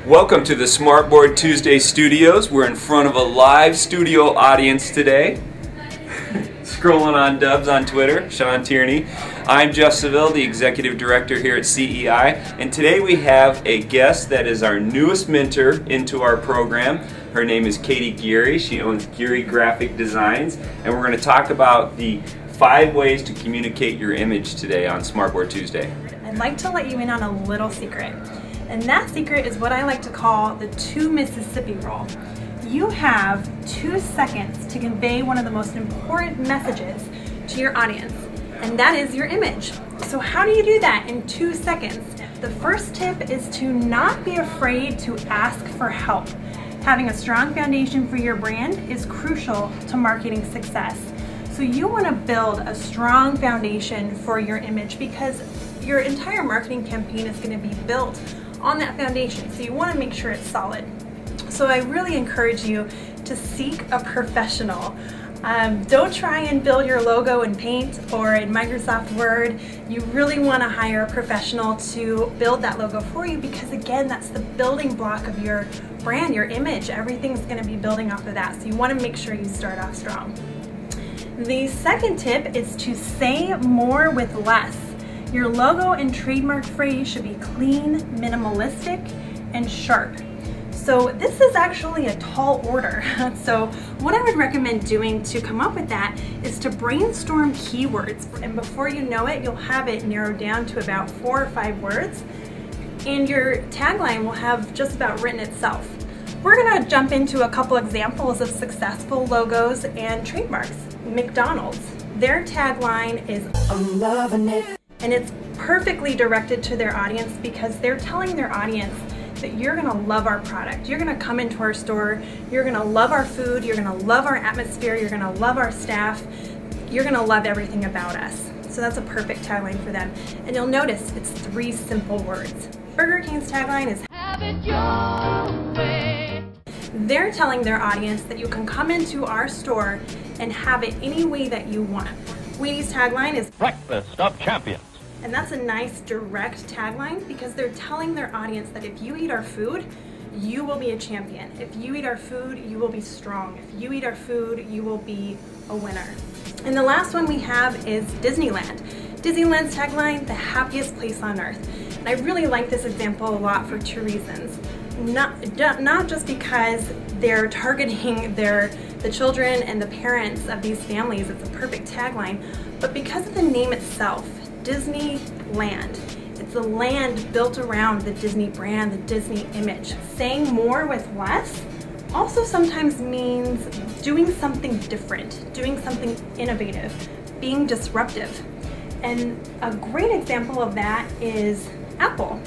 Welcome to the Smartboard Tuesday Studios. We're in front of a live studio audience today. Scrolling on Dubs on Twitter, Sean Tierney. I'm Jeff Seville, the Executive Director here at CEI, and today we have a guest that is our newest mentor into our program. Her name is Katy Geary. She owns Geary Graphic Designs, and we're going to talk about the 5 ways to communicate your image today on Smartboard Tuesday. I'd like to let you in on a little secret. And that secret is what I like to call the 2 Mississippi rule. You have 2 seconds to convey one of the most important messages to your audience, and that is your image. So how do you do that in 2 seconds? The first tip is to not be afraid to ask for help. Having a strong foundation for your brand is crucial to marketing success. So you want to build a strong foundation for your image because your entire marketing campaign is going to be built on that foundation, so you want to make sure it's solid. So I really encourage you to seek a professional. Don't try and build your logo in Paint or in Microsoft Word. You really want to hire a professional to build that logo for you because, again, that's the building block of your brand, your image. Everything's going to be building off of that, so you want to make sure you start off strong. The second tip is to say more with less. Your logo and trademark phrase should be clean, minimalistic, and sharp. So this is actually a tall order. So what I would recommend doing to come up with that is to brainstorm keywords. And before you know it, you'll have it narrowed down to about 4 or 5 words. And your tagline will have just about written itself. We're gonna jump into a couple examples of successful logos and trademarks. McDonald's, their tagline is "I'm loving it." And it's perfectly directed to their audience because they're telling their audience that you're gonna love our product. You're gonna come into our store, you're gonna love our food, you're gonna love our atmosphere, you're gonna love our staff, you're gonna love everything about us. So that's a perfect tagline for them. And you'll notice it's 3 simple words. Burger King's tagline is "Have it your way." They're telling their audience that you can come into our store and have it any way that you want. Wheaties' tagline is "Breakfast of Champions." And that's a nice direct tagline because they're telling their audience that if you eat our food, you will be a champion. If you eat our food, you will be strong. If you eat our food, you will be a winner. And the last one we have is Disneyland. Disneyland's tagline, "The happiest place on earth." And I really like this example a lot for 2 reasons. Not just because they're targeting the children and the parents of these families, it's a perfect tagline, but because of the name itself, Disneyland. It's a land built around the Disney brand, the Disney image. Saying more with less also sometimes means doing something different, doing something innovative, being disruptive. And a great example of that is Apple.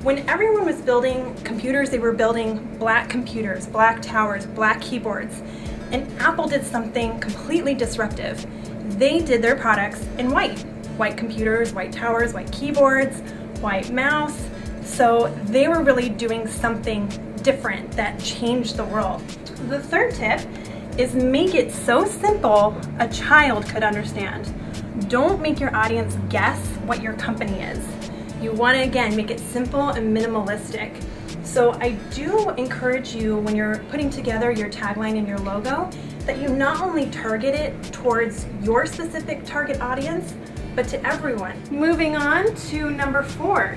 When everyone was building computers, they were building black computers, black towers, black keyboards. And Apple did something completely disruptive. They did their products in white. White computers, white towers, white keyboards, white mouse. So they were really doing something different that changed the world. The third tip is make it so simple a child could understand. Don't make your audience guess what your company is. You want to, again, make it simple and minimalistic. So I do encourage you when you're putting together your tagline and your logo that you not only target it towards your specific target audience, but to everyone. Moving on to number 4,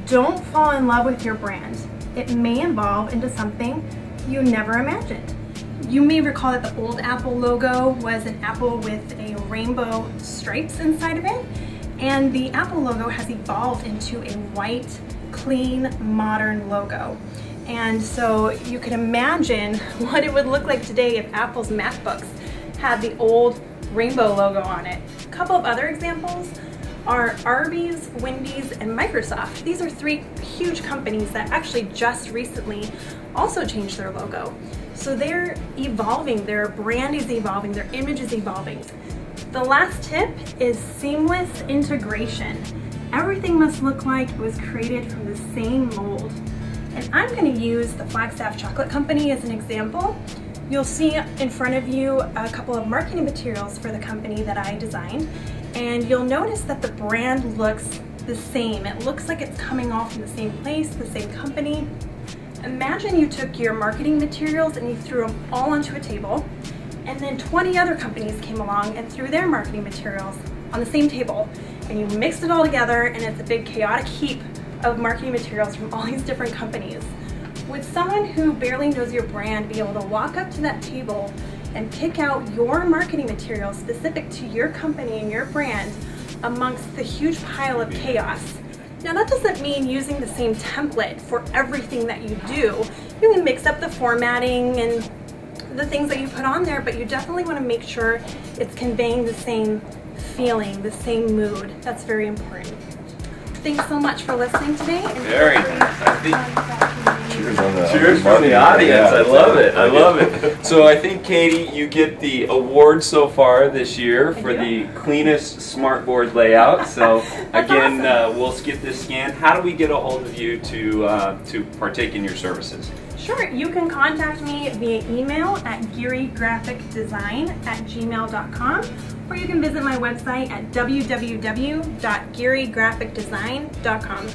don't fall in love with your brand. It may evolve into something you never imagined. You may recall that the old Apple logo was an apple with a rainbow stripes inside of it, and the Apple logo has evolved into a white, clean, modern logo. And so you can imagine what it would look like today if Apple's MacBooks had the old rainbow logo on it. A couple of other examples are Arby's, Wendy's, and Microsoft. These are 3 huge companies that actually just recently also changed their logo. So they're evolving, their brand is evolving, their image is evolving. The last tip is seamless integration. Everything must look like it was created from the same mold. And I'm going to use the Flagstaff Chocolate Company as an example. You'll see in front of you a couple of marketing materials for the company that I designed, and you'll notice that the brand looks the same. It looks like it's coming all from the same place, the same company. Imagine you took your marketing materials and you threw them all onto a table, and then 20 other companies came along and threw their marketing materials on the same table, and you mixed it all together, and it's a big chaotic heap of marketing materials from all these different companies. Would someone who barely knows your brand be able to walk up to that table and pick out your marketing materials specific to your company and your brand amongst the huge pile of chaos? Now, that doesn't mean using the same template for everything that you do. You can mix up the formatting and the things that you put on there, but you definitely want to make sure it's conveying the same feeling, the same mood. That's very important. Thanks so much for listening today. And very Cheers, cheers from the audience. I love it. I love it. So I think, Katie, you get the award so far this year for the cleanest Smartboard layout. So again, awesome. We'll get this scanned. How do we get a hold of you to partake in your services? Sure, you can contact me via email at gearygraphicdesign@gmail.com, or you can visit my website at www.gearygraphicdesign.com.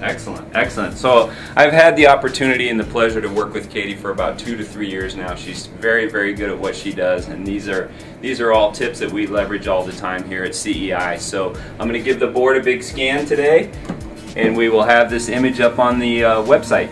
Excellent, excellent. So I've had the opportunity and the pleasure to work with Katie for about 2 to 3 years now. She's very, very good at what she does, and these are all tips that we leverage all the time here at CEI. So I'm going to give the board a big scan today, and we will have this image up on the website.